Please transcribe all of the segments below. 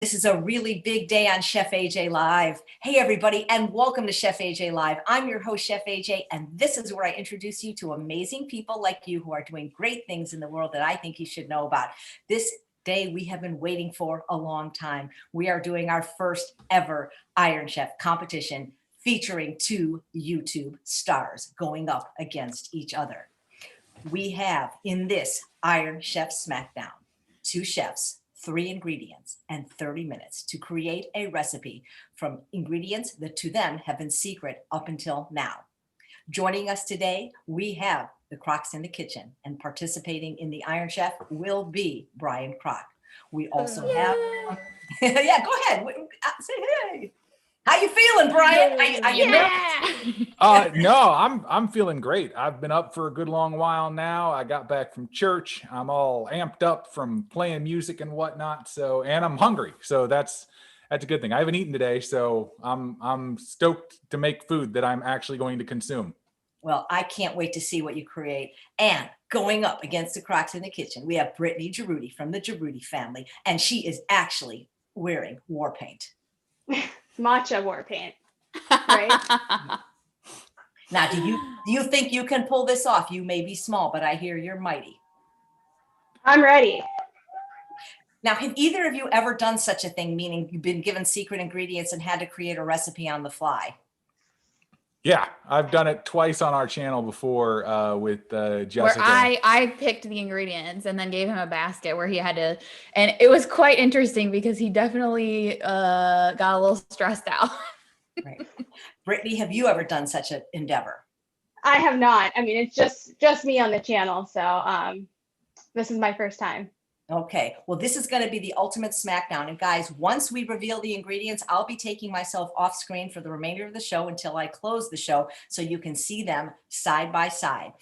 This is a really big day on Chef AJ Live. Hey, everybody, and welcome to Chef AJ Live. I'm your host, Chef AJ, and this is where I introduce you to amazing people like you who are doing great things in the world that I think you should know about. This day we have been waiting for a long time. We are doing our first ever Iron Chef competition featuring two YouTube stars going up against each other. We have in this Iron Chef Smackdown, two chefs, 3 ingredients, and 30 minutes to create a recipe from ingredients that to them have been secret up until now. Joining us today, we have the Crocs in the kitchen, and participating in the Iron Chef will be Brian Croc. We also have, yeah, go ahead, say hey. How you feeling, Brian? Are you No, I'm feeling great. I've been up for a good long while now. I got back from church. I'm all amped up from playing music and whatnot. So, and I'm hungry. So that's a good thing. I haven't eaten today, so I'm stoked to make food that I'm actually going to consume. Well, I can't wait to see what you create. And going up against the Crocs in the kitchen, we have Brittany Jaroudi from the Jaroudi family, and she is actually wearing war paint. Matcha war paint, right? Now, do you think you can pull this off? You may be small, but I hear you're mighty. I'm ready. Now, have either of you ever done such a thing, meaning you've been given secret ingredients and had to create a recipe on the fly? Yeah, I've done it twice on our channel before with Jessica. Where I picked the ingredients and then gave him a basket where he had to, and it was quite interesting because he definitely got a little stressed out. Right. Brittany, have you ever done such an endeavor? I have not. I mean, it's just me on the channel, so this is my first time. Okay, well, this is going to be the ultimate smackdown. And guys, once we reveal the ingredients, I'll be taking myself off screen for the remainder of the show until I close the show so you can see them side by side.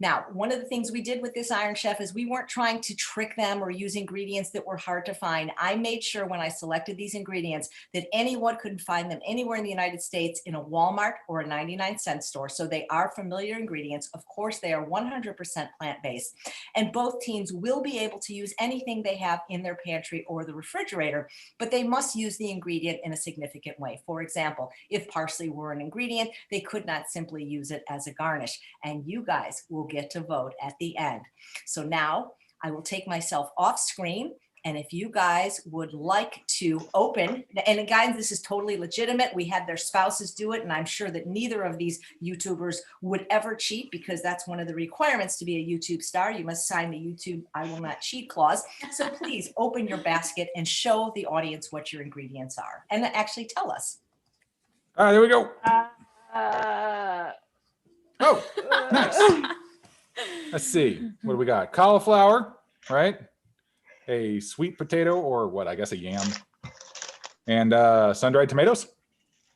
Now, one of the things we did with this Iron Chef is we weren't trying to trick them or use ingredients that were hard to find. I made sure when I selected these ingredients that anyone could find them anywhere in the United States in a Walmart or a 99-cent store. So they are familiar ingredients. Of course, they are 100% plant-based. And both teams will be able to use anything they have in their pantry or the refrigerator, but they must use the ingredient in a significant way. For example, if parsley were an ingredient, they could not simply use it as a garnish. And you guys will get to vote at the end. So now I will take myself off screen. And if you guys would like to open, and guys, this is totally legitimate. We had their spouses do it, and I'm sure that neither of these YouTubers would ever cheat because that's one of the requirements to be a YouTube star. You must sign the YouTube I will not cheat clause. So please open your basket and show the audience what your ingredients are, and actually tell us. All right, there we go. Oh, nice. Let's see. What do we got? Cauliflower, right? A sweet potato, or what? I guess a yam. And sun-dried tomatoes.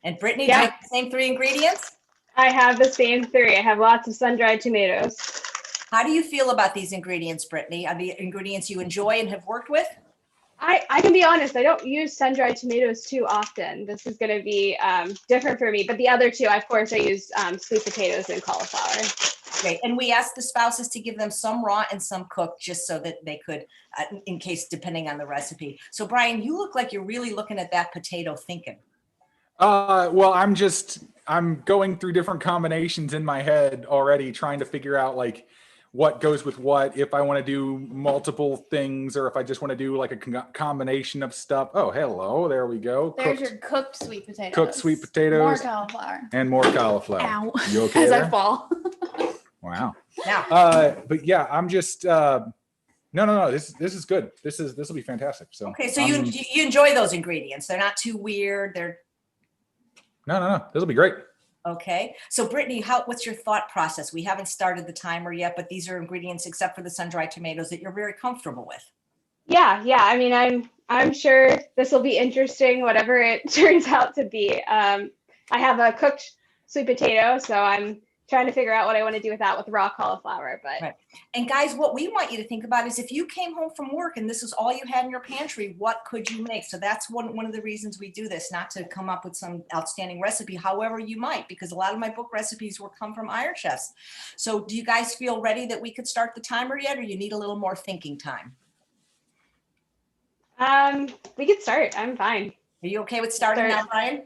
And Brittany, do you have the same 3 ingredients? I have the same 3. I have lots of sun-dried tomatoes. How do you feel about these ingredients, Brittany? Are the ingredients you enjoy and have worked with? I can be honest, I don't use sun-dried tomatoes too often. This is going to be different for me. But the other 2, of course, I use sweet potatoes and cauliflower. Great. And we asked the spouses to give them some raw and some cooked just so that they could, in case, depending on the recipe. So, Brian, you look like you're really looking at that potato thinking. Well, I'm going through different combinations in my head already, trying to figure out like what goes with what, if I want to do multiple things or if I just want to do like a combination of stuff. Oh, hello. There we go. There's your cooked sweet potatoes. Cooked sweet potatoes. More cauliflower. And more cauliflower. Ow. You okay As there? I fall. Wow. Now, but yeah, I'm just no. This is good. This will be fantastic. So okay, so you enjoy those ingredients. They're not too weird. They're no. This will be great. Okay. So Brittany, what's your thought process? We haven't started the timer yet, but these are ingredients except for the sun-dried tomatoes that you're very comfortable with. Yeah. I mean, I'm sure this will be interesting, whatever it turns out to be. I have a cooked sweet potato, so I'm trying to figure out what I want to do with that with raw cauliflower. But right. And guys, what we want you to think about is if you came home from work and this is all you had in your pantry, what could you make? So that's one of the reasons we do this, not to come up with some outstanding recipe, however you might, because a lot of my book recipes will come from Iron Chefs. So do you guys feel ready that we could start the timer yet, or you need a little more thinking time? We could start. I'm fine. Are you okay with starting now, Brian?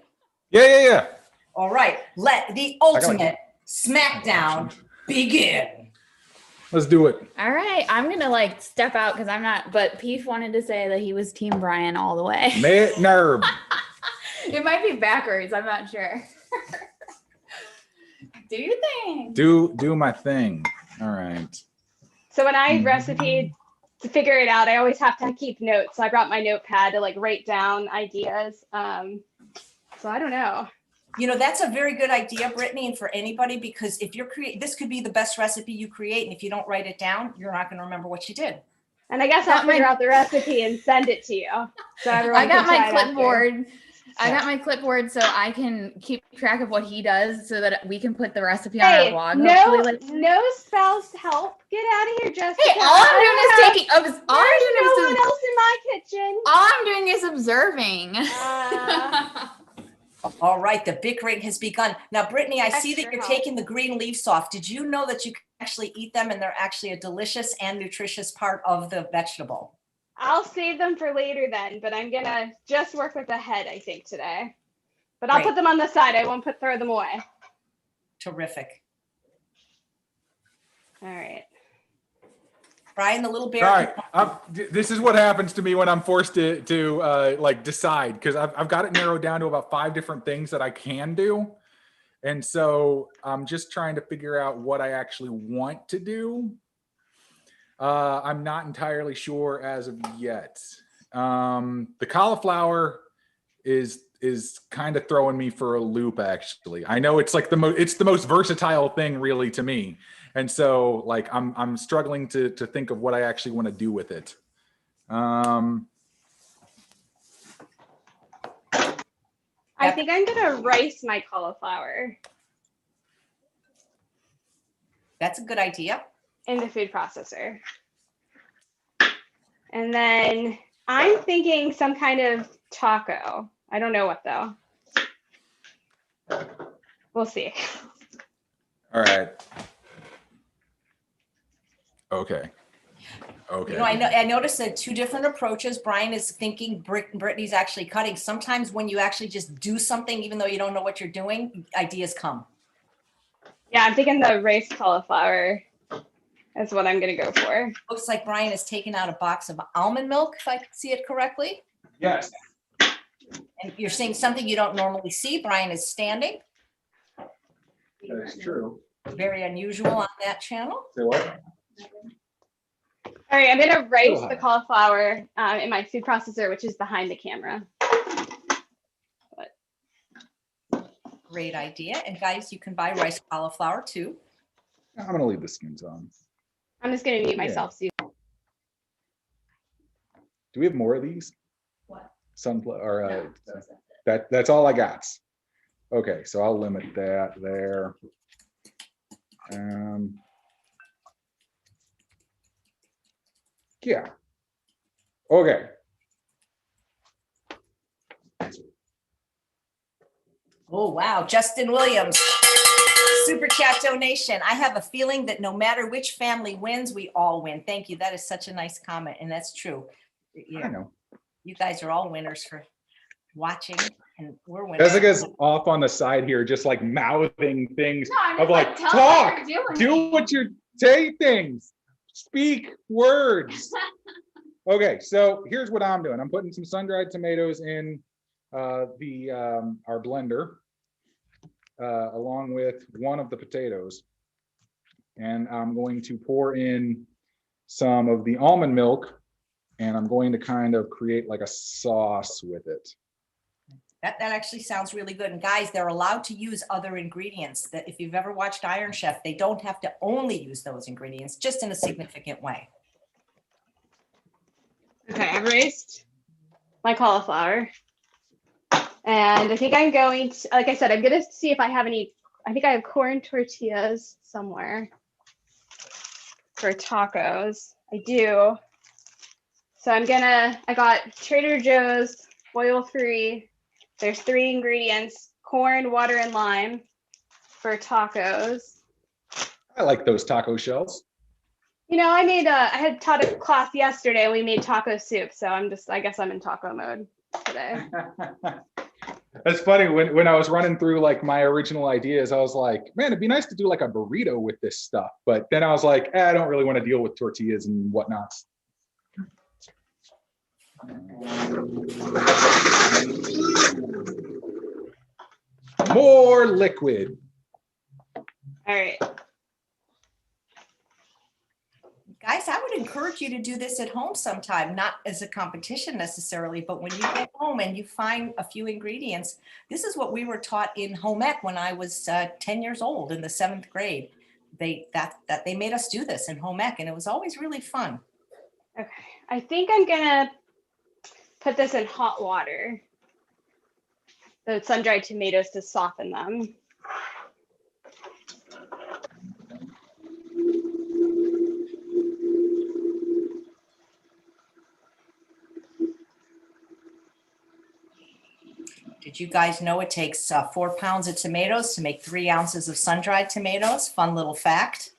Yeah. All right, let the ultimate smackdown begin. Let's do it. All right, I'm gonna like step out because I'm not. But Peef wanted to say that he was Team Brian all the way. Nerb. It might be backwards. I'm not sure. Do your thing. Do my thing. All right. So when I recipe to figure it out, I always have to keep notes. So I brought my notepad to like write down ideas. So I don't know. You know, that's a very good idea, Brittany, and for anybody, because if you're this could be the best recipe you create, and if you don't write it down, you're not going to remember what you did. And I guess I'll figure out the recipe and send it to you. So everyone I got can my try it clipboard. I got my clipboard so I can keep track of what he does so that we can put the recipe on our blog. No spouse help. Get out of here, Jessica. Hey, all I'm doing is taking. There's no one else in my kitchen. All I'm doing is observing. All right, the bickering has begun. Now, Brittany, I see that Extra you're help. taking the green leaves off. Did you know that you can actually eat them and they're actually a delicious and nutritious part of the vegetable? I'll save them for later then, but I'm gonna just work with the head, I think, today. But I'll Great. put them on the side. I won't throw them away. Terrific. All right. Brian, the little bear. All right. This is what happens to me when I'm forced to like decide, because I've got it narrowed down to about 5 different things that I can do. And so I'm just trying to figure out what I actually want to do. I'm not entirely sure as of yet. The cauliflower is kind of throwing me for a loop, actually. I know it's like it's the most versatile thing really to me. And so like I'm struggling to think of what I actually want to do with it. I think I'm gonna rice my cauliflower That's a good idea. in the food processor. And then I'm thinking some kind of taco. I don't know what though. We'll see. All right. Okay. You know, I noticed that 2 different approaches. Brian is thinking, Brittany's actually cutting. Sometimes when you actually just do something, even though you don't know what you're doing, ideas come. Yeah, I'm thinking the rice cauliflower is what I'm gonna go for. Looks like Brian has taken out a box of almond milk, if I can see it correctly. Yes. And you're seeing something you don't normally see. Brian is standing. That is true. Very unusual on that channel. Say what? All right, I'm gonna rice the cauliflower in my food processor, which is behind the camera. Great idea. And guys, you can buy rice cauliflower too. I'm gonna leave the skins on. I'm just gonna mute myself. So Do we have more of these? What? Sunflower. That's all I got. Okay, so I'll limit that there. Yeah. Okay. Oh, wow. Justin Williams, super chat donation. I have a feeling that no matter which family wins, we all win. Thank you. That is such a nice comment. And that's true. I know. You guys are all winners for watching, and we're winners. Jessica's off on the side here, just like mouthing things No, of like, tell me talk, what you're do doing. what you say things, speak words. Okay, so here's what I'm doing. I'm putting some sun-dried tomatoes in our blender, along with one of the potatoes. And I'm going to pour in some of the almond milk, and I'm going to kind of create like a sauce with it. That actually sounds really good. And guys, they're allowed to use other ingredients. That if you've ever watched Iron Chef, they don't have to only use those ingredients, just in a significant way. okay, I've raised my cauliflower. And I think I'm going to, like I said, I'm gonna see if I have any, I think I have corn tortillas somewhere for tacos. I do. So I got Trader Joe's oil-free. There's 3 ingredients: corn, water, and lime for tacos. I like those taco shells. I had taught a class yesterday and we made taco soup. So I guess I'm in taco mode today. That's funny. When I was running through like my original ideas, I was like, man, it'd be nice to do like a burrito with this stuff. But then I was like, I don't really want to deal with tortillas and whatnot. More liquid. All right. Guys, I would encourage you to do this at home sometime, not as a competition necessarily, but when you get home and you find a few ingredients. This is what we were taught in home ec when I was 10 years old in the 7th grade. They made us do this in home ec, and it was always really fun. Okay. I think I'm gonna put this in hot water. The sun-dried tomatoes to soften them. Did you guys know it takes 4 pounds of tomatoes to make 3 ounces of sun-dried tomatoes? Fun little fact.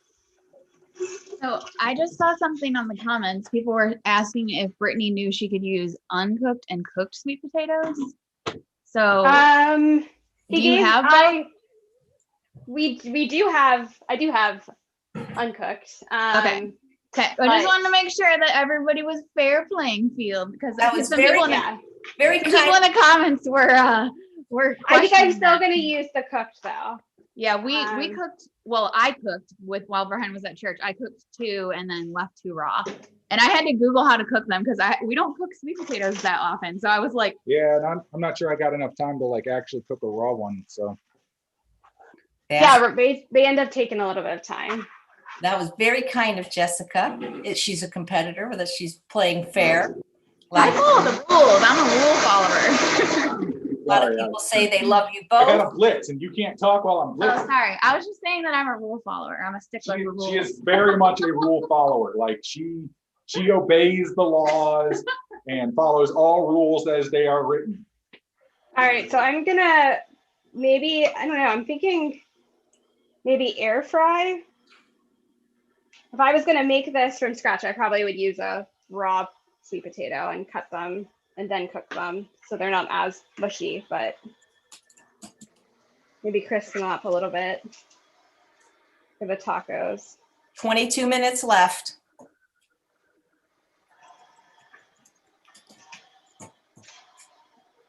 So I just saw something on the comments. People were asking if Brittany knew she could use uncooked and cooked sweet potatoes. So do you have both? I do have uncooked. Okay. Okay. I just wanted to make sure that everybody was fair playing field, because That was some very, people very people in kind. the comments were I think I'm questioning still that. gonna use the cooked though. Yeah, we cooked. Well, I cooked while Brian was at church. I cooked 2 and then left 2 raw. And I had to Google how to cook them because we don't cook sweet potatoes that often. So I was like, Yeah, and I'm not sure I got enough time to like actually cook a raw one. So Yeah, they end up taking a little bit of time. That was very kind of Jessica. She's a competitor, that she's playing fair. I follow the rules. I'm a rule follower. A lot of people say they love you I got both. a blitz, and you can't talk while I'm Oh, blitzing. sorry. I was just saying that I'm a rule follower. I'm a stickler for rules. She is very much a rule follower. Like she obeys the laws and follows all rules as they are written. All right, so I'm gonna I don't know, I'm thinking maybe air fry. If I was gonna make this from scratch, I probably would use a raw sweet potato and cut them and then cook them so they're not as mushy, but maybe crisp them up a little bit for the tacos. 22 minutes left.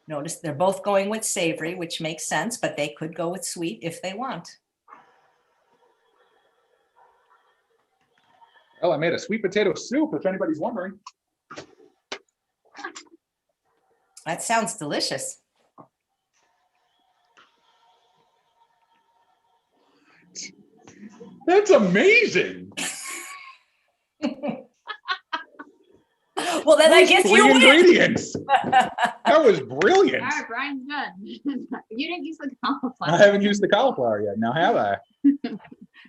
Notice they're both going with savory, which makes sense, but they could go with sweet if they want. Well, I made a sweet potato soup, if anybody's wondering. That sounds delicious. That's amazing. Well, then I Those guess 3 you win. ingredients. That was brilliant. All right, Brian's done. You didn't use the cauliflower. I haven't used the cauliflower yet. Now have I?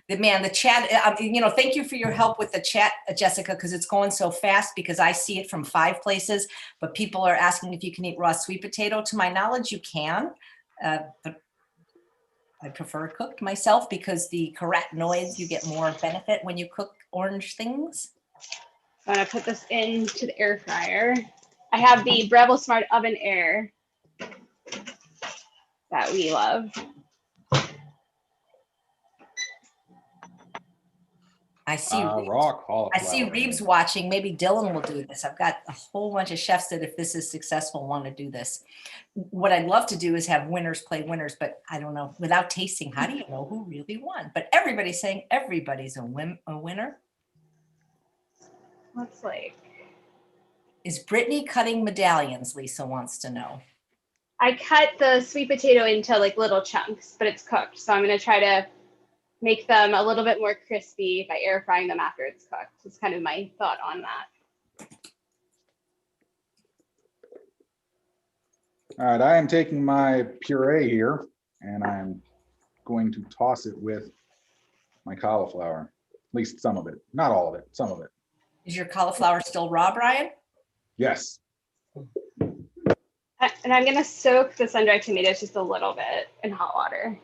The chat, thank you for your help with the chat, Jessica, because it's going so fast because I see it from 5 places, but people are asking if you can eat raw sweet potato. To my knowledge, you can, but I prefer cooked myself because the carotenoids, you get more benefit when you cook orange things. I'm gonna put this into the air fryer. I have the Breville Smart Oven Air that we love. I see. Raw cauliflower. I see Reeves watching. Maybe Dylan will do this. I've got a whole bunch of chefs that, if this is successful, want to do this. What I'd love to do is have winners play winners, but I don't know. Without tasting, how do you know who really won? But everybody's saying everybody's a winner. Looks like. Is Brittany cutting medallions? Lisa wants to know. I cut the sweet potato into like little chunks, but it's cooked. So I'm gonna try to make them a little bit more crispy by air frying them after it's cooked. It's kind of my thought on that. All right, I am taking my puree here and I'm going to toss it with my cauliflower, at least some of it, not all of it, some of it. Is your cauliflower still raw, Brian? Yes. And I'm gonna soak the sun-dried tomatoes just a little bit in hot water.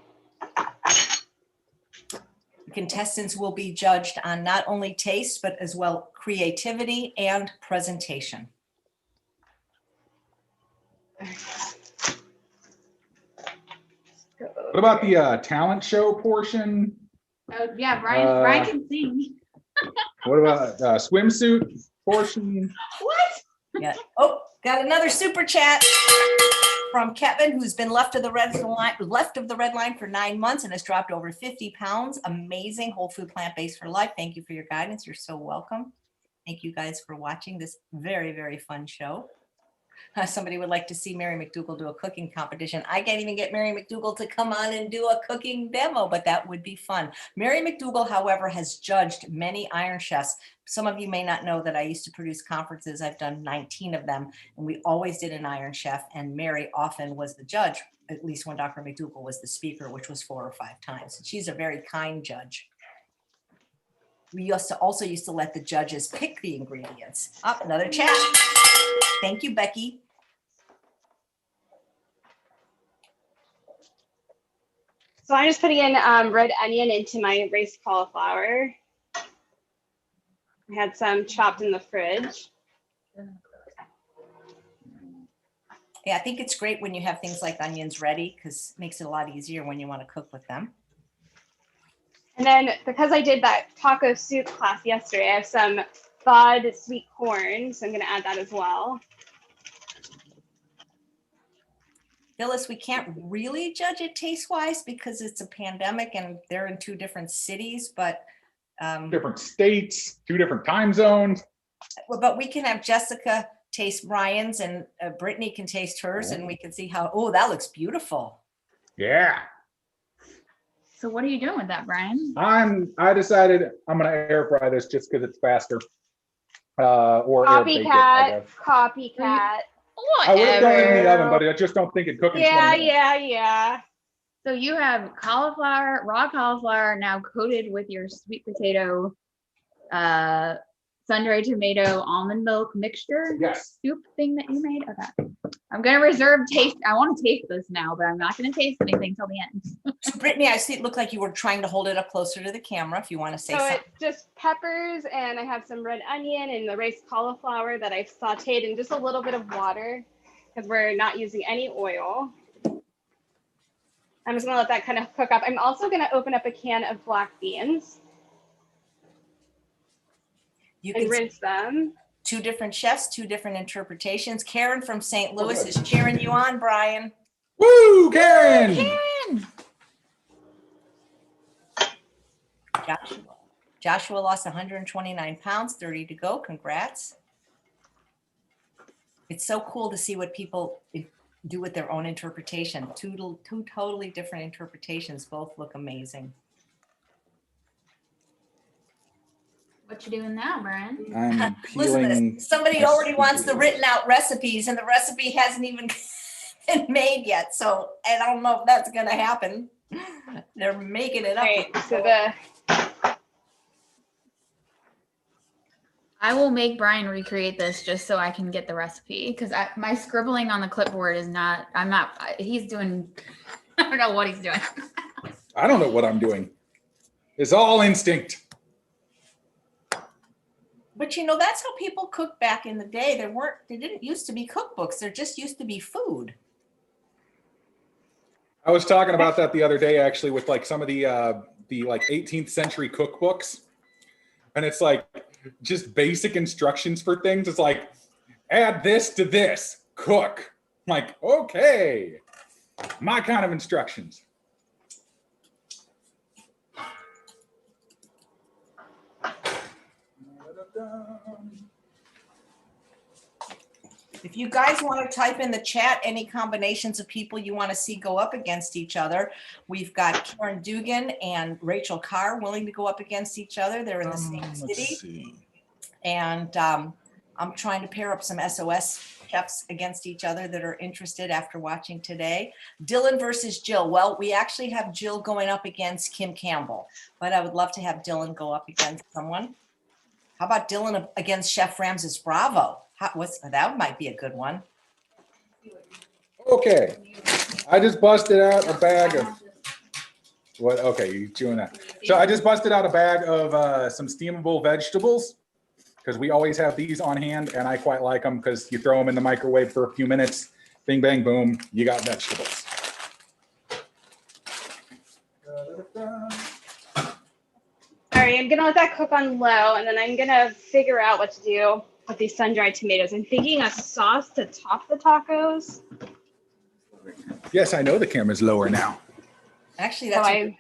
Contestants will be judged on not only taste, but as well creativity and presentation. What about the talent show portion? Oh yeah, Brian can sing. What about swimsuit portion? What? Yeah. Oh, got another super chat from Kevin, who's been left of the red line for 9 months and has dropped over 50 pounds. Amazing. Whole food, plant-based for life. Thank you for your guidance. You're so welcome. Thank you guys for watching this very, very fun show. Somebody would like to see Mary McDougall do a cooking competition. I can't even get Mary McDougall to come on and do a cooking demo, but that would be fun. Mary McDougall, however, has judged many Iron Chefs. Some of you may not know that I used to produce conferences. I've done 19 of them, and we always did an Iron Chef, and Mary often was the judge, at least when Dr. McDougall was the speaker, which was 4 or 5 times. She's a very kind judge. We also used to let the judges pick the ingredients. Another chat. Thank you, Becky. So I'm just putting in red onion into my raised cauliflower. I had some chopped in the fridge. Yeah, I think it's great when you have things like onions ready because it makes it a lot easier when you want to cook with them. And then because I did that taco soup class yesterday, I have some thawed sweet corn, so I'm going to add that as well. Phyllis, we can't really judge it taste-wise because it's a pandemic and they're in 2 different cities, but different states, 2 different time zones. But we can have Jessica taste Brian's and Brittany can taste hers, and we can see how. Oh, that looks beautiful. Yeah. So what are you doing with that, Brian? I decided I'm gonna air fry this just because it's faster. Or air bake it, I guess. Copycat. I would have done it in the oven, but I just don't think it cooks. Yeah. So you have cauliflower, raw cauliflower, now coated with your sweet potato, sun-dried tomato, almond milk mixture. Yes. Soup thing that you made. Okay. I'm gonna reserve taste. I want to taste this now, but I'm not gonna taste anything till the end. So Brittany, I see it looked like you were trying to hold it up closer to the camera. If you want to say something. It's just peppers, and I have some red onion and the raised cauliflower that I've sauteed in just a little bit of water because we're not using any oil. I'm just gonna let that kind of cook up. I'm also gonna open up a can of black beans and rinse them. 2 different chefs, 2 different interpretations. Karen from St. Louis is cheering you on, Brian. Woo, Karen! Karen! Joshua lost 129 pounds, 30 to go. Congrats. It's so cool to see what people do with their own interpretation. 2 totally different interpretations. Both look amazing. What you doing now, Brian? I'm Listen to peeling. this. Somebody already wants the written out recipes and the recipe hasn't even been made yet. So I don't know if that's going to happen. They're making it up. Right, so I will make Brian recreate this just so I can get the recipe because my scribbling on the clipboard is not, he's doing, I don't know what he's doing. I don't know what I'm doing. It's all instinct. But you know, that's how people cooked back in the day. They didn't used to be cookbooks. There just used to be food. I was talking about that the other day, actually, with like some of the like 18th century cookbooks. And it's like just basic instructions for things. It's like, add this to this, cook. I'm like, okay, my kind of instructions. If you guys want to type in the chat any combinations of people you want to see go up against each other, we've got Karen Dugan and Rachel Carr willing to go up against each other. They're in the same city. And I'm trying to pair up some SOS chefs against each other that are interested after watching today. Dylan versus Jill. Well, we actually have Jill going up against Kim Campbell, but I would love to have Dylan go up against someone. How about Dylan against Chef Ramses Bravo? That might be a good one. Okay, I just busted out a bag of what? Okay, you're doing that. So I just busted out a bag of some steamable vegetables because we always have these on hand, and I quite like them because you throw them in the microwave for a few minutes, bing, bang, boom, you got vegetables. All right, I'm gonna let that cook on low, and then I'm gonna figure out what to do with these sun-dried tomatoes. I'm thinking a sauce to top the tacos. Yes, I know the camera's lower now. Actually, So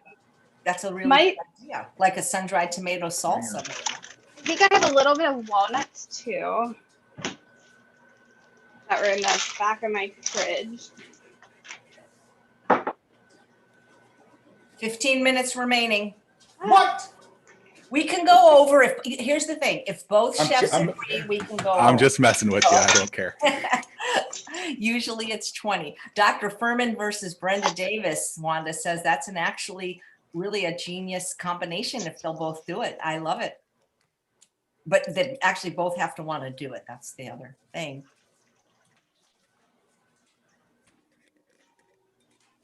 that's a really might- good idea, like a sun-dried tomato salsa. I think I have a little bit of walnuts too that were in the back of my fridge. 15 minutes remaining. What? We can go over if, here's the thing, if both I'm- chefs I'm- agree, we can go I'm over. just messing with you. I don't care. Usually it's 20. Dr. Furman versus Brenda Davis, Wanda says that's actually really a genius combination if they'll both do it. I love it. But they actually both have to want to do it. That's the other thing.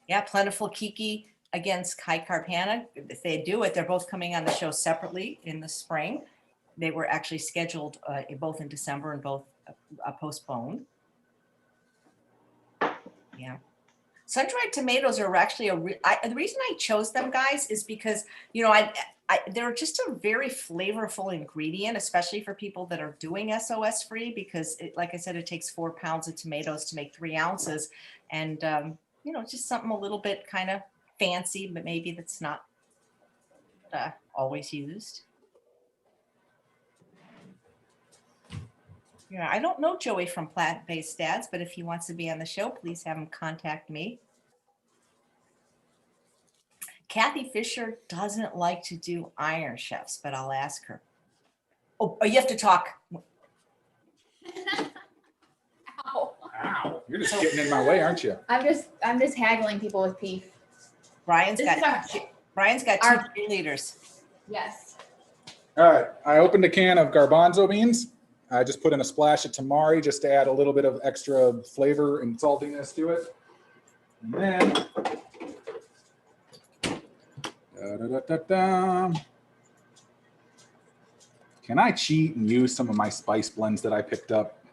Yeah, Plentiful Kiki against Kai Carpana. If they do it, they're both coming on the show separately in the spring. They were actually scheduled both in December and both postponed. Yeah. Sun-dried tomatoes are actually the reason I chose them, guys, is because, you know, they're just a very flavorful ingredient, especially for people that are doing SOS free, because like I said, it takes 4 pounds of tomatoes to make 3 ounces. And, you know, just something a little bit kind of fancy, but maybe that's not always used. Yeah, I don't know Joey from Plant-Based Dads, but if he wants to be on the show, please have him contact me. Kathy Fisher doesn't like to do Iron Chefs, but I'll ask her. Oh, you have to talk. Ow. Ow, you're just getting in my way, aren't you? I'm just haggling people with beef. Brian's This got is Brian's got our- 2 cheerleaders. Yes. All right, I opened a can of garbanzo beans. I just put in a splash of tamari just to add a little bit of extra flavor and saltiness to it. And then, can I cheat and use some of my spice blends that I picked up?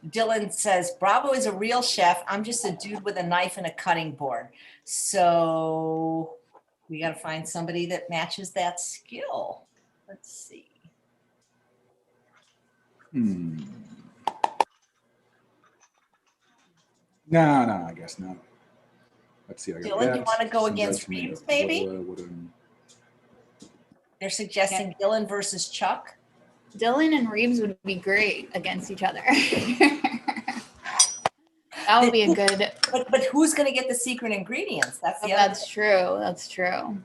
Dylan says, Bravo is a real chef. I'm just a dude with a knife and a cutting board. So we got to find somebody that matches that skill. Let's see. No, I guess not. Let's see. I got Dylan, that. you want to go Some against red Reeves, tomato. maybe? They're suggesting Dylan versus Chuck. Dylan and Reeves would be great against each other. That would be a good. But who's going to get the secret ingredients? That's the other. That's true. That's true.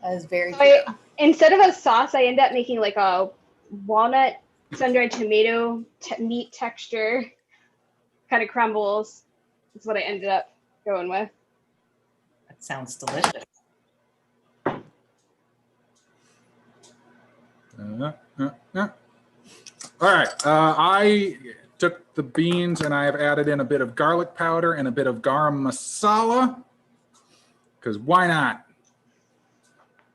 That is very So true. instead of a sauce, I end up making like a walnut sun-dried tomato meat texture kind of crumbles. That's what I ended up going with. That sounds delicious. All right. I took the beans and I have added in a bit of garlic powder and a bit of garam masala. Because why not?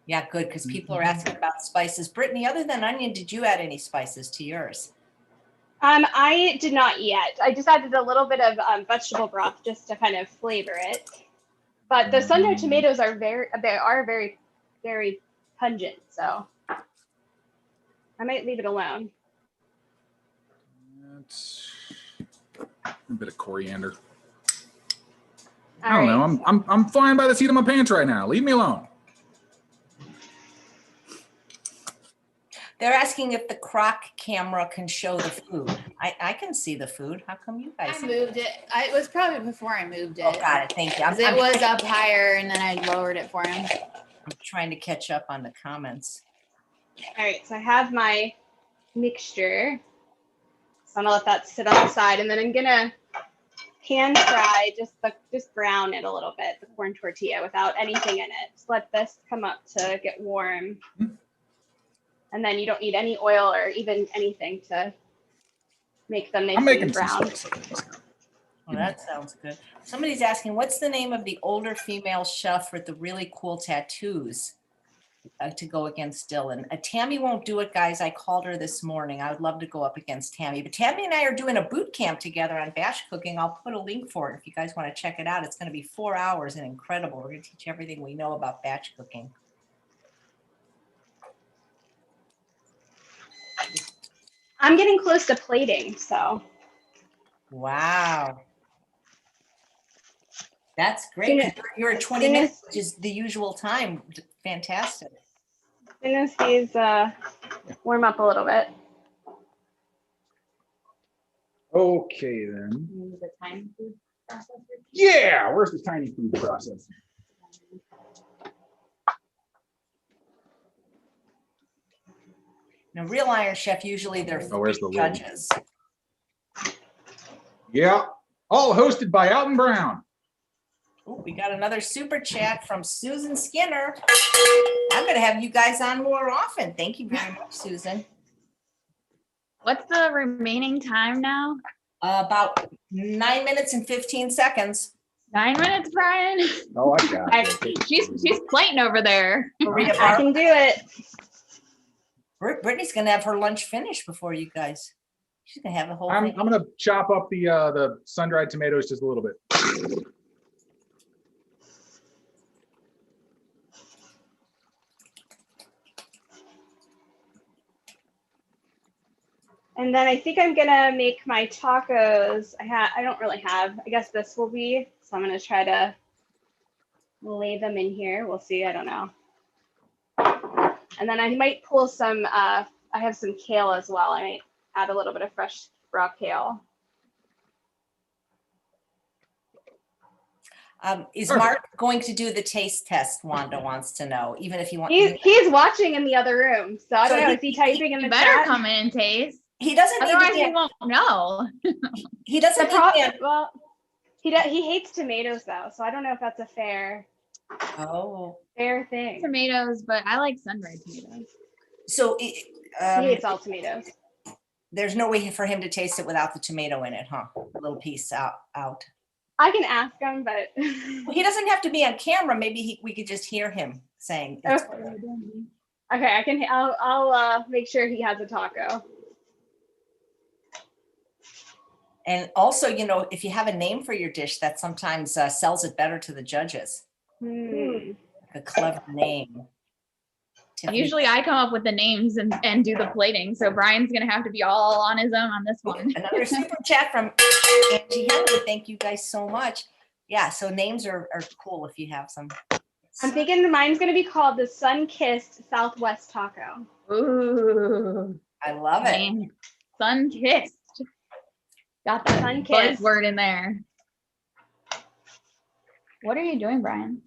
Yeah, good, because people are asking about spices. Brittany, other than onion, did you add any spices to yours? I did not yet. I just added a little bit of vegetable broth just to kind of flavor it. But the sun-dried tomatoes are very, very pungent. So I might leave it alone. That's a bit of coriander. All I don't right. know. I'm flying by the seat of my pants right now. Leave me alone. They're asking if the crock camera can show the food. I can see the food. How come you guys? I moved it. It was probably before I moved it. Oh, got it. Thank you. 'Cause it was up higher and then I lowered it for him. I'm trying to catch up on the comments. All right. So I have my mixture. So I'm gonna let that sit on the side, and then I'm gonna pan fry, just brown it a little bit, the corn tortilla without anything in it. Just let this come up to get warm. And then you don't need any oil or even anything to make them nice I'm making and brown. some spicy things. Well, that sounds good. Somebody's asking, what's the name of the older female chef with the really cool tattoos to go against Dylan? Tammy won't do it, guys. I called her this morning. I would love to go up against Tammy, but Tammy and I are doing a boot camp together on batch cooking. I'll put a link for it if you guys want to check it out. It's going to be 4 hours and incredible. We're going to teach everything we know about batch cooking. I'm getting close to plating, so. Wow. That's great. 'Cause you're at 20 minutes, which is the usual time. Fantastic. As soon as these warm up a little bit. Okay, then. The tiny food processor. Yeah, where's the tiny food processor? Now, Real Iron Chef, usually they're where's the three lid? judges. Yeah, all hosted by Alton Brown. Ooh, we got another super chat from Susan Skinner. I'm going to have you guys on more often. Thank you very much, Susan. What's the remaining time now? About 9 minutes and 15 seconds. 9 minutes, Brian. Oh, I got it. She's plating over there. Maria I Bar- can do it. Brittany's going to have her lunch finished before you guys. She's going to have the whole I'm thing. going to chop up the sun-dried tomatoes just a little bit. And then I think I'm gonna make my tacos. I don't really have. I guess this will be. So I'm gonna try to lay them in here. We'll see. I don't know. And then I might pull some. I have some kale as well. I might add a little bit of fresh raw kale. Is Mark going to do the taste test? Wanda wants to know, even if you want. He's watching in the other room, so I don't know. Is he typing in the better chat? come in and taste. He doesn't need Otherwise, to be. he won't know. He doesn't The need to. well, he hates tomatoes though, so I don't know if that's a fair thing. Tomatoes, but I like sun-dried tomatoes. So He hates all tomatoes. there's no way for him to taste it without the tomato in it, huh? A little piece out. I can ask him, but Well, he doesn't have to be on camera. Maybe we could just hear him saying. okay. I can. I'll make sure he has a taco. And also, you know, if you have a name for your dish, that sometimes sells it better to the judges. A clever name. Tiffany. Usually I come up with the names and do the plating. So Brian's going to have to be all on his own on this one. Another super chat from Angie Henry. Thank you guys so much. Yeah, so names are cool if you have some. I'm thinking mine's going to be called the Sun-Kissed Southwest Taco. Ooh. I love it. Sun-kissed. Got that Sun-kissed word in there. What are you doing, Brian?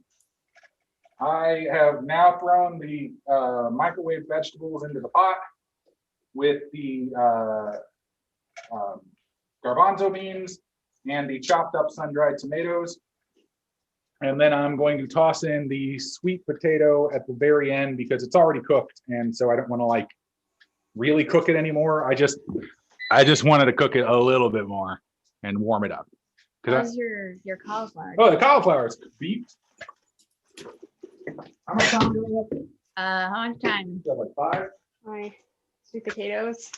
I have now thrown the microwave vegetables into the pot with the garbanzo beans and the chopped up sun-dried tomatoes. And then I'm going to toss in the sweet potato at the very end because it's already cooked. And so I don't want to like really cook it anymore. I just wanted to cook it a little bit more and warm it up. How's your cauliflower? Oh, the cauliflower is beefed. How much time do we have? How much time? Like 5? My sweet potatoes.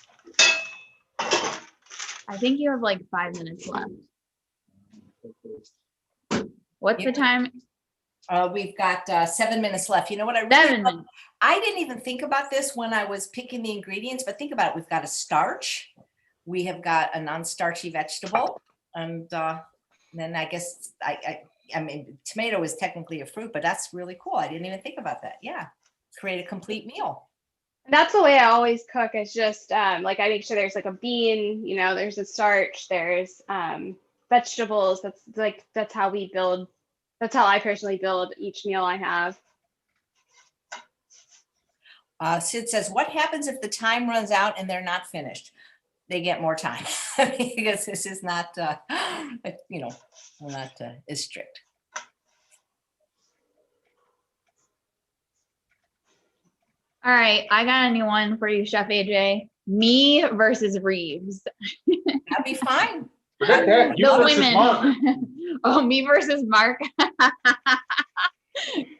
I think you have like 5 minutes left. What's the time? We've got 7 minutes left. You know what I really 7 minutes. I didn't even think about this when I was picking the ingredients, but think about it. We've got a starch. We have got a non-starchy vegetable. And then I guess, I mean, tomato is technically a fruit, but that's really cool. I didn't even think about that. Yeah. Create a complete meal. That's the way I always cook. It's just like I make sure there's like a bean, you know, there's a starch, there's vegetables. That's how we build. That's how I personally build each meal I have. Sid says, what happens if the time runs out and they're not finished? They get more time because this is not, you know, we're not as strict. All right, I got a new one for you, Chef AJ. Me versus Reeves. That'd be fine. Forget that. You The versus Mark. women. Oh, me versus Mark.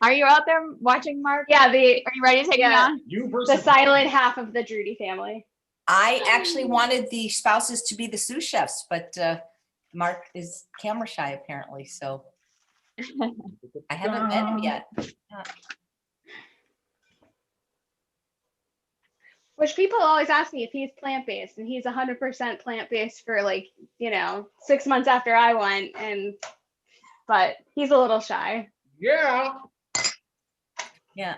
Are you out there watching, Mark? Yeah, Are you ready to take me on? You versus the silent half of the Jaroudi family. I actually wanted the spouses to be the sous chefs, but Mark is camera shy apparently, so I haven't met him yet. Which people always ask me if he's plant-based, and he's 100% plant-based for 6 months after I went, but he's a little shy. Yeah. Yeah.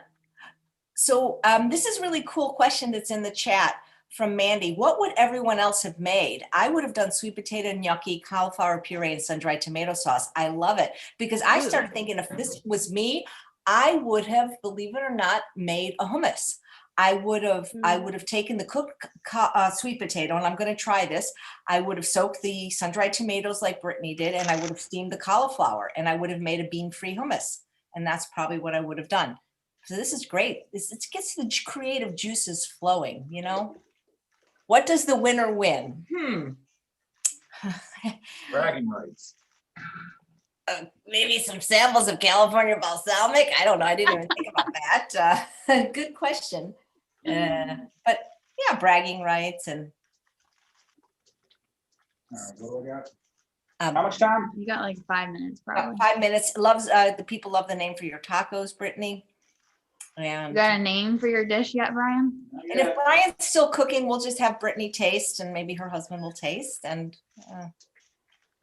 So this is a really cool question that's in the chat from Mandy. What would everyone else have made? I would have done sweet potato gnocchi, cauliflower puree, and sun-dried tomato sauce. I love it because I started thinking if this was me, I would have, believe it or not, made a hummus. I would have taken the cooked sweet potato, and I'm going to try this. I would have soaked the sun-dried tomatoes like Brittany did, and I would have steamed the cauliflower, and I would have made a bean-free hummus. And that's probably what I would have done. So this is great. It gets the creative juices flowing, you know? What does the winner win? Bragging rights. Maybe some samples of California balsamic. I don't know. I didn't even think about that. Good question. But yeah, bragging rights and. All right, what do I got? How much time? You got like 5 minutes, probably. 5 minutes. Loves the people love the name for your tacos, Brittany. And You got a name for your dish yet, Brian? And if Brian's still cooking, we'll just have Brittany taste, and maybe her husband will taste. And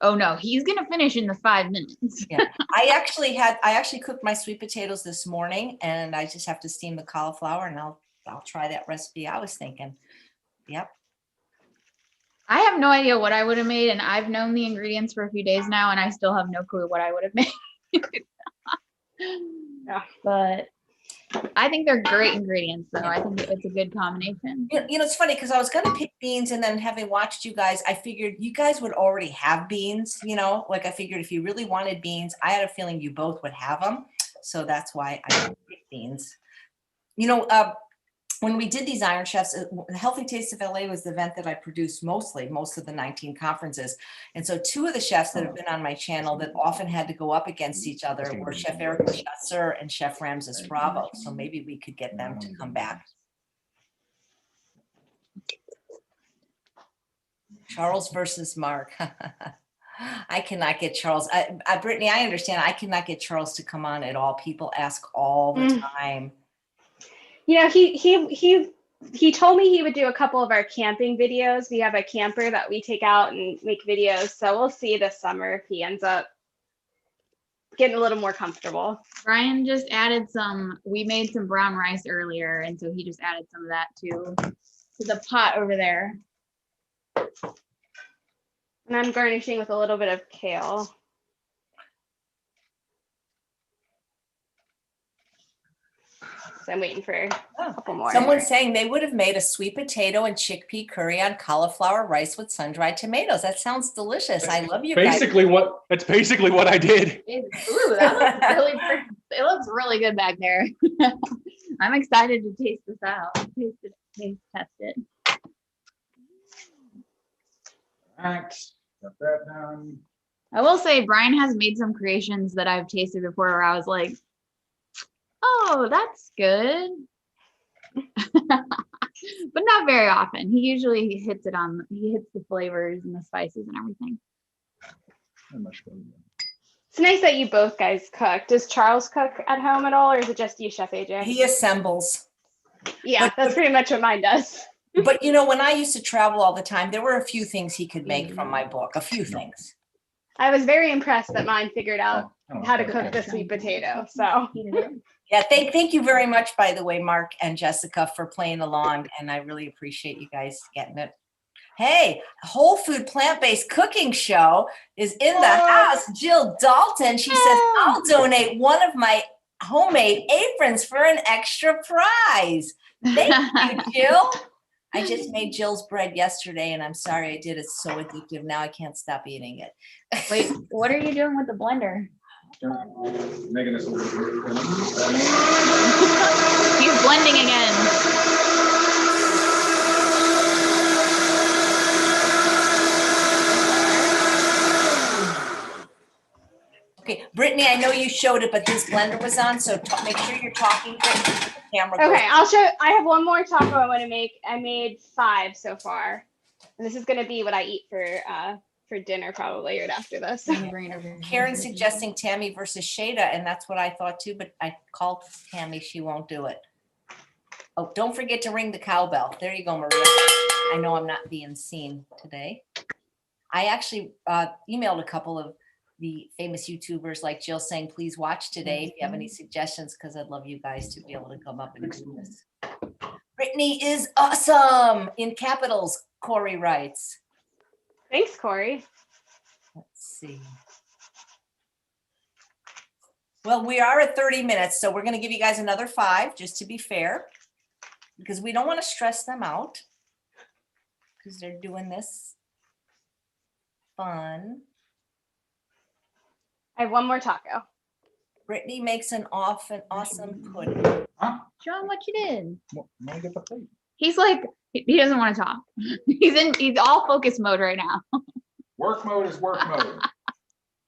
Oh no, he's gonna finish in the 5 minutes. yeah, I actually cooked my sweet potatoes this morning, and I just have to steam the cauliflower, and I'll try that recipe I was thinking. Yep. I have no idea what I would have made, and I've known the ingredients for a few days now, and I still have no clue what I would have made. Yeah. But I think they're great ingredients, though. I think it's a good combination. You know, it's funny because I was going to pick beans, and then having watched you guys, I figured you guys would already have beans, you know, like I figured if you really wanted beans, I had a feeling you both would have them. So that's why I picked beans. You know, when we did these Iron Chefs, the Healthy Taste of LA was the event that I produced most of the 19 conferences. And so two of the chefs that have been on my channel that often had to go up against each other were Chef Eric Lachesser and Chef Ramses Bravo. So maybe we could get them to come back. Charles versus Mark. I cannot get Charles. Brittany, I understand. I cannot get Charles to come on at all. People ask all the time. You know, he told me he would do a couple of our camping videos. We have a camper that we take out and make videos. So we'll see this summer if he ends up getting a little more comfortable. Brian just added we made some brown rice earlier, and so he just added some of that to the pot over there. And I'm garnishing with a little bit of kale. So I'm waiting for a couple more. Someone's saying they would have made a sweet potato and chickpea curry on cauliflower rice with sun-dried tomatoes. That sounds delicious. I love you guys. That's basically what I did. Ooh, that looks really pretty. It looks really good back there. I'm excited to taste this out. Taste test it. All right, got that down. I will say Brian has made some creations that I've tasted before where I was like, oh, that's good. But not very often. He usually hits the flavors and the spices and everything. It's nice that you both guys cook. Does Charles cook at home at all, or is it just you, Chef AJ? He assembles. Yeah, that's pretty much what mine does. But you know, when I used to travel all the time, there were a few things he could make from my book, a few things. I was very impressed that mine figured out how to cook the sweet potato. So yeah, thank you very much, by the way, Mark and Jessica, for playing along, and I really appreciate you guys getting it. Hey, Whole Food Plant-Based Cooking Show is in the house. Jill Dalton, she says, I'll donate one of my homemade aprons for an extra prize. Thank you, Jill. I just made Jill's bread yesterday, and I'm sorry I did. It's so addictive. Now I can't stop eating it. Wait, what are you doing with the blender? Making this. He's blending again. Okay, Brittany, I know you showed it, but this blender was on, so make sure you're talking. The camera goes. Okay, I'll show. I have one more taco I want to make. I made 5 so far, and this is gonna be what I eat for dinner probably right after this. Karen's suggesting Tammy versus Shada, and that's what I thought too, but I called Tammy. She won't do it. Oh, don't forget to ring the cowbell. There you go, Maria. I know I'm not being seen today. I actually emailed a couple of the famous YouTubers like Jill saying, please watch today if you have any suggestions, because I'd love you guys to be able to come up and do this. Brittany is awesome in capitals, Corey writes. Thanks, Corey. Let's see. Well, we are at 30 minutes, so we're going to give you guys another 5 just to be fair, because we don't want to stress them out because they're doing this fun. I have one more taco. Brittany makes an awesome pudding. John, what you did? Wanna get the plate? He's like, he doesn't want to talk. He's all focus mode right now. Work mode is work mode.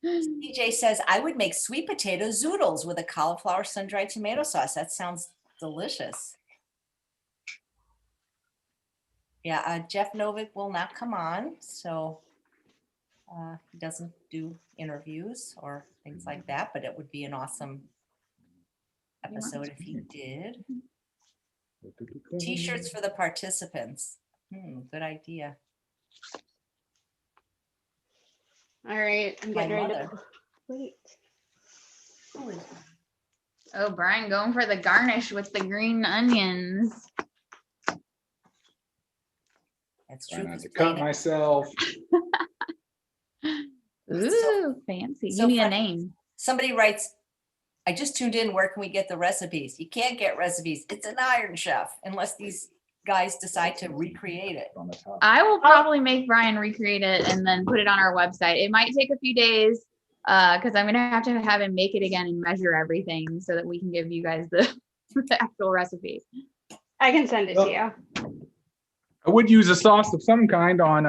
DJ says, I would make sweet potato zoodles with a cauliflower sun-dried tomato sauce. That sounds delicious. Yeah, Jeff Novick will not come on, so he doesn't do interviews or things like that, but it would be an awesome episode if he did. T-shirts for the participants. Good idea. All right, I'm getting ready to wait. Oh, Brian going for the garnish with the green onions. That's Trying true. not to cut myself. Ooh, fancy. so You need a funny. name. Somebody writes, I just tuned in. Where can we get the recipes? You can't get recipes. It's an Iron Chef unless these guys decide to recreate it. On the top. I will probably make Brian recreate it and then put it on our website. It might take a few days because I'm going to have him make it again and measure everything so that we can give you guys the actual recipe. I can send it to you. I would use a sauce of some kind on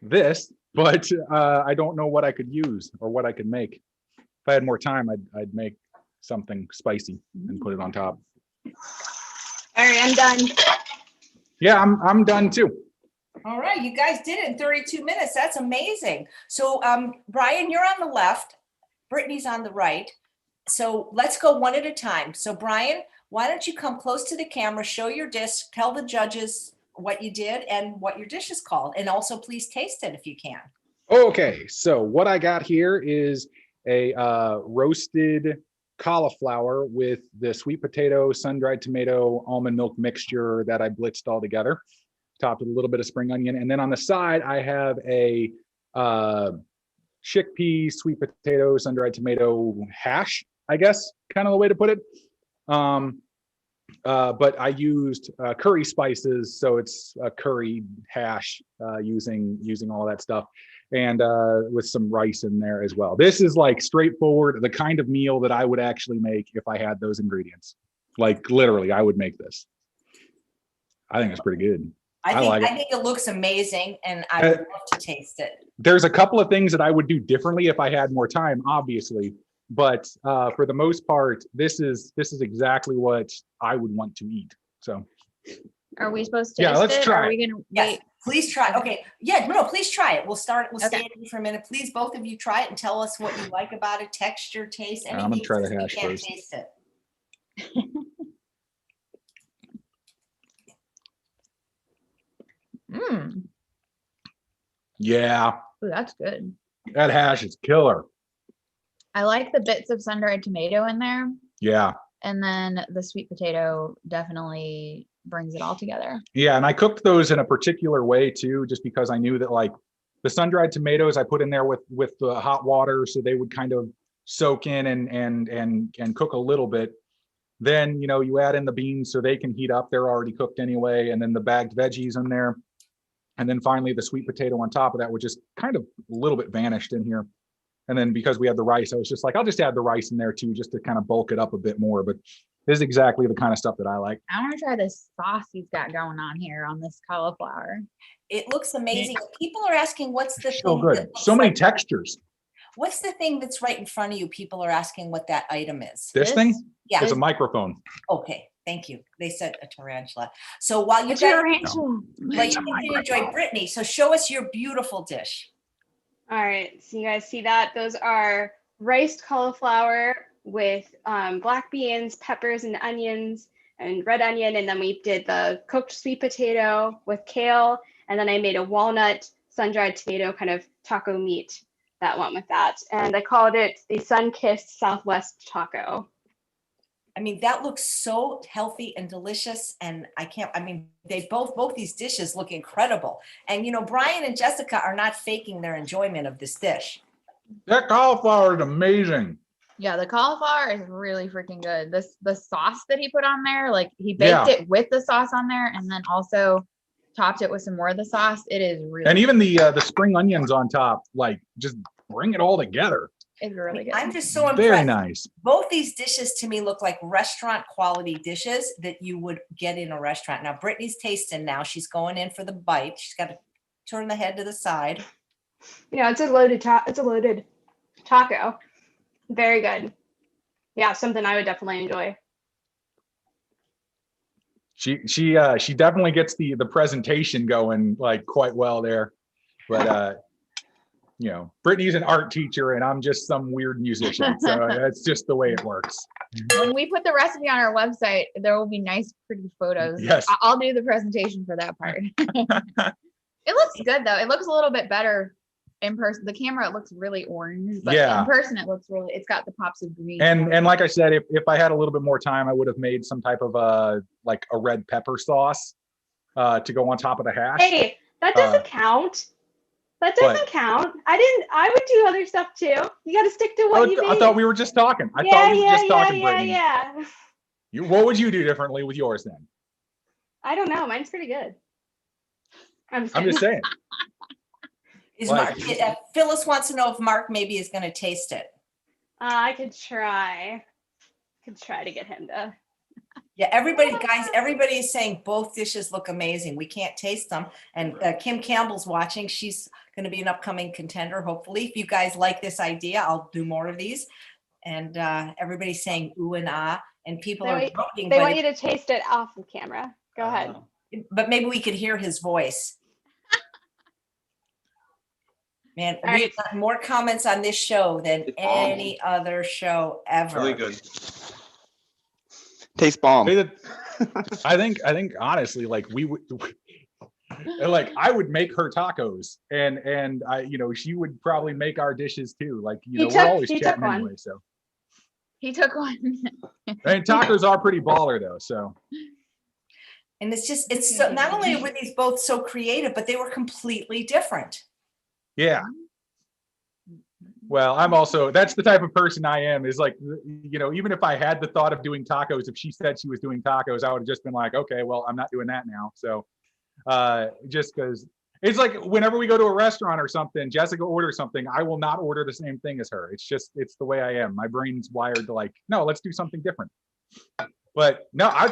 this, but I don't know what I could use or what I could make. If I had more time, I'd make something spicy and put it on top. All right, I'm done. Yeah, I'm done too. All right, you guys did it in 32 minutes. That's amazing. So Brian, you're on the left. Brittany's on the right. So let's go one at a time. So Brian, why don't you come close to the camera, show your dish, tell the judges what you did and what your dish is called. And also please taste it if you can. Okay, so what I got here is a roasted cauliflower with the sweet potato, sun-dried tomato, almond milk mixture that I blitzed all together, topped with a little bit of spring onion. And then on the side, I have a chickpea, sweet potato, sun-dried tomato hash, I guess, kind of the way to put it. But I used curry spices, so it's a curry hash using all that stuff, and with some rice in there as well. This is like straightforward, the kind of meal that I would actually make if I had those ingredients. Like literally, I would make this. I think it's pretty good. I think it looks amazing, and I would love to taste it. There's a couple of things that I would do differently if I had more time, obviously. But for the most part, this is exactly what I would want to eat. So, are we supposed to taste let's it? try Or are it. we gonna Yes, wait? please try. Okay, yeah, no, please try it. We'll stay Okay. in for a minute. Please, both of you try it and tell us what you like about it, texture, taste, anything. I'm gonna try the since we hash can't first. taste it. Yeah, Ooh, that's good. that hash is killer. I like the bits of sun-dried tomato in there, Yeah. and then the sweet potato definitely brings it all together. Yeah, and I cooked those in a particular way too, just because I knew that like the sun-dried tomatoes I put in there with the hot water, so they would kind of soak in and cook a little bit. Then you add in the beans so they can heat up. They're already cooked anyway, and then the bagged veggies in there, and then finally the sweet potato on top of that, which is kind of a little bit vanished in here. And then because we had the rice, I was just like, I'll just add the rice in there too, just to kind of bulk it up a bit more. But this is exactly the kind of stuff that I like. I want to try this sauce he's got going on here on this cauliflower. It looks amazing. People are asking, what's the So thing good. that looks So many like- textures. What's the thing that's right in front of you? People are asking what that item is. This thing Yeah. is a microphone. Okay. Thank you. They said a tarantula. So while you A guys tarantula. like you enjoy Brittany, so show us your beautiful dish. All right, so you guys see that? Those are riced cauliflower with black beans, peppers, and onions, and red onion. And then we did the cooked sweet potato with kale. And then I made a walnut sun-dried tomato kind of taco meat that went with that. And I called it the Sun-Kissed Southwest Taco. I mean, that looks so healthy and delicious. And they both these dishes look incredible. And, Brian and Jessica are not faking their enjoyment of this dish. That cauliflower is amazing. Yeah, the cauliflower is really freaking good. The sauce that he put on there, like he baked it with the sauce on there and then also topped it with some more of the sauce. It is really and even the spring onions on top, like just bring it all together. It's really good. I'm just so impressed. Very nice. Both these dishes to me look like restaurant quality dishes that you would get in a restaurant. Now, Brittany's tasting now. She's going in for the bite. She's got to turn the head to the side. Yeah, it's a loaded taco. Very good. Yeah, something I would definitely enjoy. She definitely gets the presentation going like quite well there. But Brittany's an art teacher and I'm just some weird musician. So that's just the way it works. When we put the recipe on our website, there will be nice, pretty photos. Yes. I'll do the presentation for that part. It looks good though. It looks a little bit better in person. The camera, it looks really orange, but in person it looks it's got the pops of green. And like I said, if I had a little bit more time, I would have made some type of like a red pepper sauce to go on top of the hash. Hey, that doesn't count. That doesn't count. I would do other stuff too. You got to stick to what you made. I thought we were just talking. Brittany. Yeah. What would you do differently with yours then? I don't know. Mine's pretty good. I'm just saying. Phyllis wants to know if Mark maybe is going to taste it. I could try. To get him to. Yeah, everybody is saying both dishes look amazing. We can't taste them. And Kim Campbell's watching. She's going to be an upcoming contender, hopefully. If you guys like this idea, I'll do more of these. And everybody's saying ooh and ah. And people are voting. They want you to taste it off the camera. Go ahead. But maybe we could hear his voice. Man, we've got more comments on this show than any other show ever. Really good. Taste bomb. I think honestly, like we would, like I would make her tacos, and I, she would probably make our dishes too. Like we're always chatting anyway. So he took one. And tacos are pretty baller though. So. And it's so not only were these both so creative, but they were completely different. Yeah. Well, that's the type of person I am, is like, even if I had the thought of doing tacos, if she said she was doing tacos, I would have just been like, okay, well, I'm not doing that now. So just because it's like whenever we go to a restaurant or something, Jessica orders something, I will not order the same thing as her. It's the way I am. My brain's wired to like, no, let's do something different. But no, I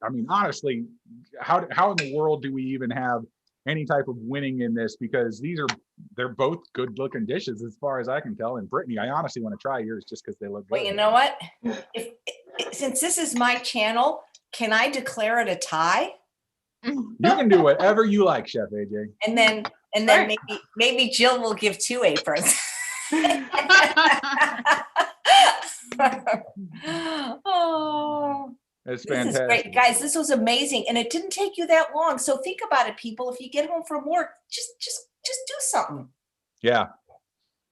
mean, honestly, how in the world do we even have any type of winning in this? Because they're both good looking dishes as far as I can tell. And Brittany, I honestly want to try yours just because they look good. Well, you know what? Since this is my channel, can I declare it a tie? You can do whatever you like, Chef AJ. And then maybe Jill will give 2 aprons. Oh. It's This fantastic. is great. Guys, this was amazing. And it didn't take you that long. So think about it, people. If you get home from work, just do something. Yeah.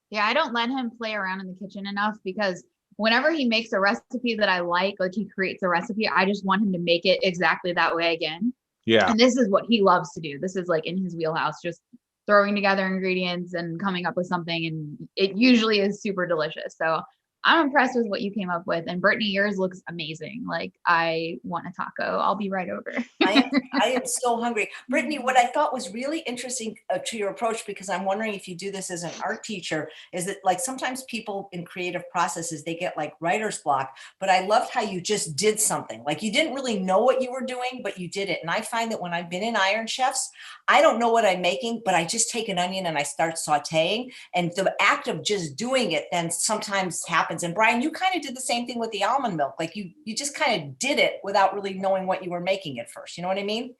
Yeah, I don't let him play around in the kitchen enough because whenever he makes a recipe that I like he creates a recipe, I just want him to make it exactly that way again. Yeah. And this is what he loves to do. This is like in his wheelhouse, just throwing together ingredients and coming up with something. And it usually is super delicious. So I'm impressed with what you came up with. And Brittany, yours looks amazing. Like, I want a taco. I'll be right over. I am so hungry. Brittany, what I thought was really interesting to your approach, because I'm wondering if you do this as an art teacher, is that like sometimes people in creative processes, they get like writer's block, but I loved how you just did something. Like you didn't really know what you were doing, but you did it. And I find that when I've been in Iron Chefs, I don't know what I'm making, but I just take an onion and I start sauteing. And the act of just doing it then sometimes happens. And Brian, you kind of did the same thing with the almond milk. Like you just kind of did it without really knowing what you were making at first. You know what I mean?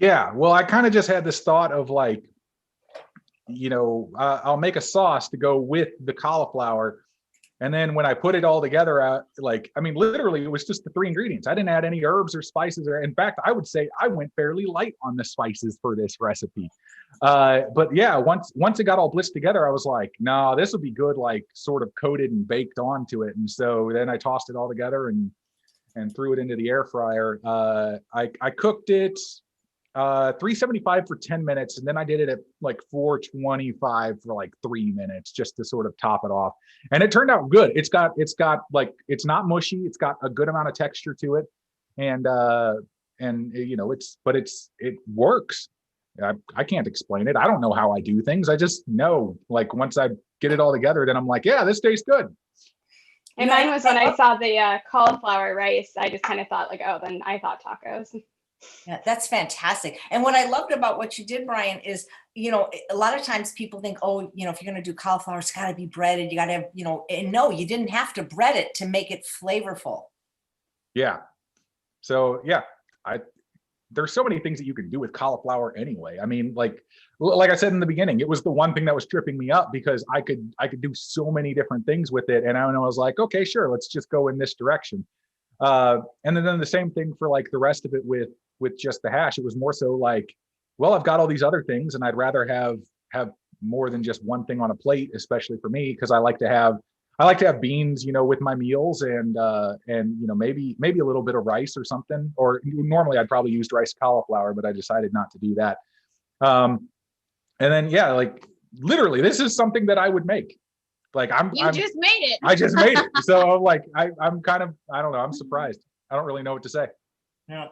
Yeah. Well, I kind of just had this thought of like, I'll make a sauce to go with the cauliflower. And then when I put it all together, literally it was just the 3 ingredients. I didn't add any herbs or spices. In fact, I would say I went fairly light on the spices for this recipe. But yeah, once it got all blitzed together, I was like, no, this would be good, like sort of coated and baked onto it. And so then I tossed it all together and threw it into the air fryer. I cooked it 375 for 10 minutes. And then I did it at like 425 for like 3 minutes just to sort of top it off. And it turned out good. It's got like, it's not mushy. It's got a good amount of texture to it. And it works. I can't explain it. I don't know how I do things. I just know, like, once I get it all together, then I'm like, yeah, this tastes good. And mine was when I saw the cauliflower rice, I just kind of thought like, oh, then I thought tacos. Yeah, that's fantastic. And what I loved about what you did, Brian, is, a lot of times people think, oh, if you're going to do cauliflower, it's got to be breaded. You got to have, and no, you didn't have to bread it to make it flavorful. Yeah. So yeah, there's so many things that you can do with cauliflower anyway. I mean, like I said in the beginning, it was the one thing that was tripping me up because I could do so many different things with it. And I was like, okay, sure, let's just go in this direction. And then the same thing for like the rest of it with just the hash. It was more so like, well, I've got all these other things and I'd rather have more than just one thing on a plate, especially for me, because I like to have beans, with my meals and maybe a little bit of rice or something. Or normally I'd probably use rice cauliflower, but I decided not to do that. And then, yeah, like literally this is something that I would make. Like you just made it. I just made it. So like, I'm kind of, I don't know. I'm surprised. I don't really know what to say. No,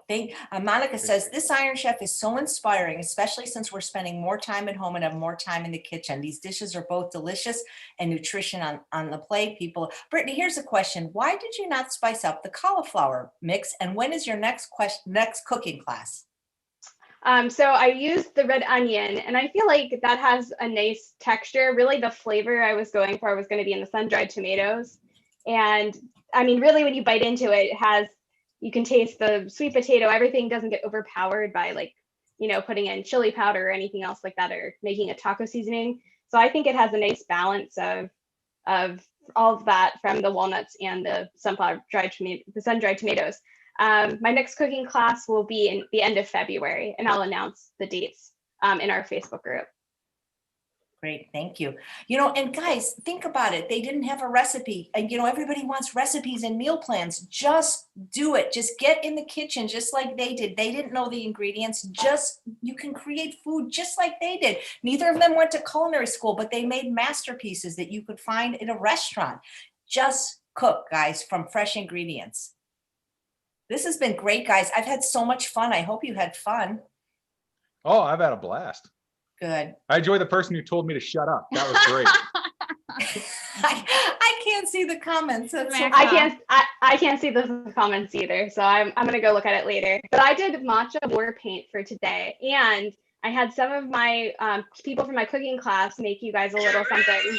Monica says this Iron Chef is so inspiring, especially since we're spending more time at home and have more time in the kitchen. These dishes are both delicious and nutrition on the plate. People, Brittany, here's a question: why did you not spice up the cauliflower mix? And when is your next cooking class? So I used the red onion, and I feel like that has a nice texture. Really, the flavor I was going for was going to be in the sun-dried tomatoes, and I mean, really, when you bite into it, you can taste the sweet potato. Everything doesn't get overpowered by like, putting in chili powder or anything else like that, or making a taco seasoning. So I think it has a nice balance of all of that from the walnuts and the sun-dried tomatoes. My next cooking class will be in the end of February, and I'll announce the dates in our Facebook group. Great, thank you. And guys, think about it. They didn't have a recipe, and everybody wants recipes and meal plans. Just do it. Just get in the kitchen, just like they did. They didn't know the ingredients. You can create food just like they did. Neither of them went to culinary school, but they made masterpieces that you could find in a restaurant. Just cook, guys, from fresh ingredients. This has been great, guys. I've had so much fun. I hope you had fun. Oh, I've had a blast. Good. I enjoy the person who told me to shut up. That was great. I can't see the comments. That's so I can't see the comments either. So I'm gonna go look at it later. But I did matcha war paint for today, and I had some of my people from my cooking class make you guys a little something.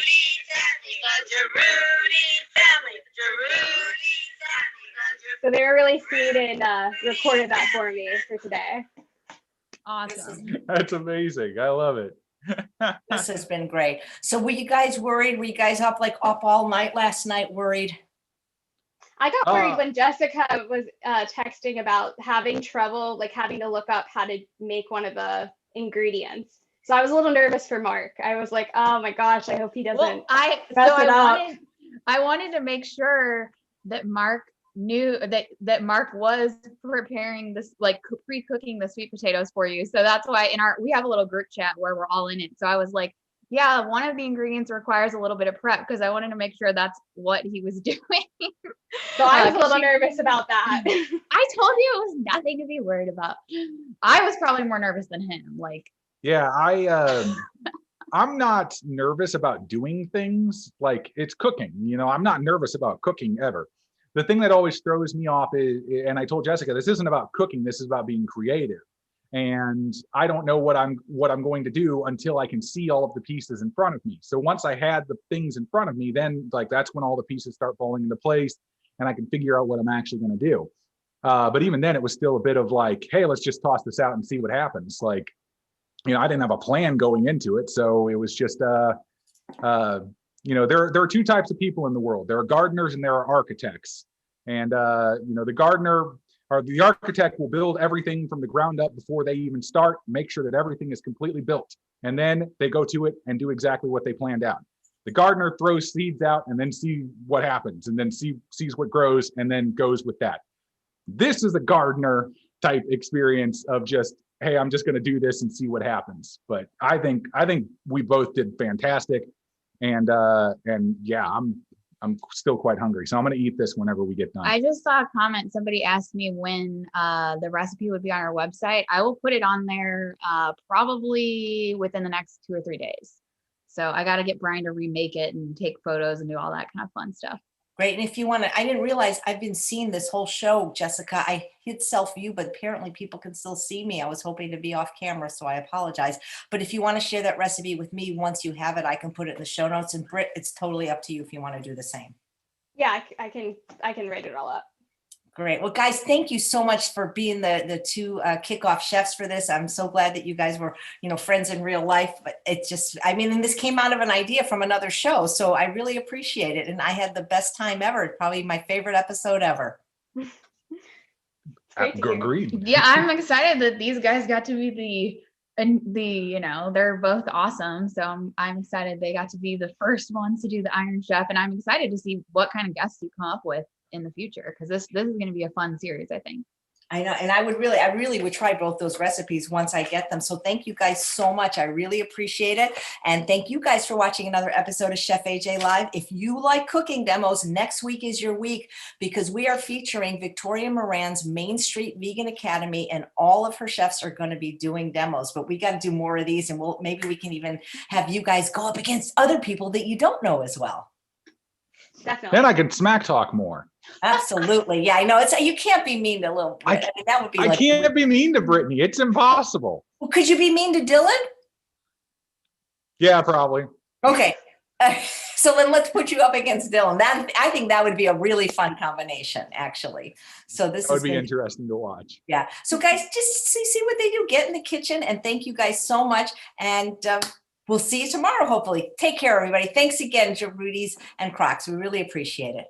So they were really sweet and recorded that for me for today. Awesome. That's amazing. I love it. This has been great. So were you guys worried? Were you guys up all night last night worried? I got worried when Jessica was texting about having trouble, like having to look up how to make one of the ingredients. So I was a little nervous for Mark. I was like, oh my gosh, I hope he doesn't mess it up. I wanted to make sure that Mark knew that Mark was preparing this, like pre-cooking the sweet potatoes for you. So that's why we have a little group chat where we're all in it. So I was like, Yeah, one of the ingredients requires a little bit of prep because I wanted to make sure that's what he was doing. So I was a little nervous about that. I told you it was nothing to be worried about. I was probably more nervous than him. Like, Yeah, I'm not nervous about doing things like it's cooking. I'm not nervous about cooking ever. The thing that always throws me off is, and I told Jessica, this isn't about cooking. This is about being creative. And I don't know what I'm going to do until I can see all of the pieces in front of me. So once I had the things in front of me, then like that's when all the pieces start falling into place, and I can figure out what I'm actually going to do. But even then, it was still a bit of like, hey, let's just toss this out and see what happens. Like, I didn't have a plan going into it, so it was just there are two types of people in the world. There are gardeners and there are architects. And the gardener or the architect will build everything from the ground up before they even start, make sure that everything is completely built. And then they go to it and do exactly what they planned out. The gardener throws seeds out and then see what happens, and then sees what grows and then goes with that. This is a gardener type experience of just, hey, I'm just going to do this and see what happens. But I think we both did fantastic. And yeah, I'm still quite hungry, so I'm going to eat this whenever we get done. I just saw a comment. Somebody asked me when the recipe would be on our website. I will put it on there probably within the next 2 or 3 days. So I got to get Brian to remake it and take photos and do all that kind of fun stuff. Great. And if you want to, I didn't realize I've been seeing this whole show, Jessica. I hit self view, but apparently people can still see me. I was hoping to be off camera, so I apologize. But if you want to share that recipe with me, once you have it, I can put it in the show notes. And Britt, it's totally up to you if you want to do the same. Yeah, I can write it all up. Great. Well, guys, thank you so much for being the two kickoff chefs for this. I'm so glad that you guys were, friends in real life. But it's just, and this came out of an idea from another show. So I really appreciate it. And I had the best time ever. Probably my favorite episode ever. Agreed. Yeah, I'm excited that these guys got to be they're both awesome. So I'm excited they got to be the first ones to do the Iron Chef. And I'm excited to see what kind of guests you come up with in the future, because this is going to be a fun series, I think. I know, and I really would try both those recipes once I get them. So thank you guys so much. I really appreciate it. And thank you guys for watching another episode of Chef AJ Live. If you like cooking demos, next week is your week, because we are featuring Victoria Moran's Main Street Vegan Academy, and all of her chefs are going to be doing demos. But we got to do more of these, and maybe we can even have you guys go up against other people that you don't know as well. Definitely. Then I can smack talk more. Absolutely. Yeah, I know. You can't be mean to little Britt. That would be. I can't be mean to Brittany. It's impossible. Well, could you be mean to Dylan? Yeah, probably. Okay. So then let's put you up against Dylan. I think that would be a really fun combination, actually. So this would be interesting to watch. Yeah. So guys, just see what they do. Get in the kitchen, and thank you guys so much. And we'll see you tomorrow, hopefully. Take care, everybody. Thanks again, Jarudis and Crocs. We really appreciate it.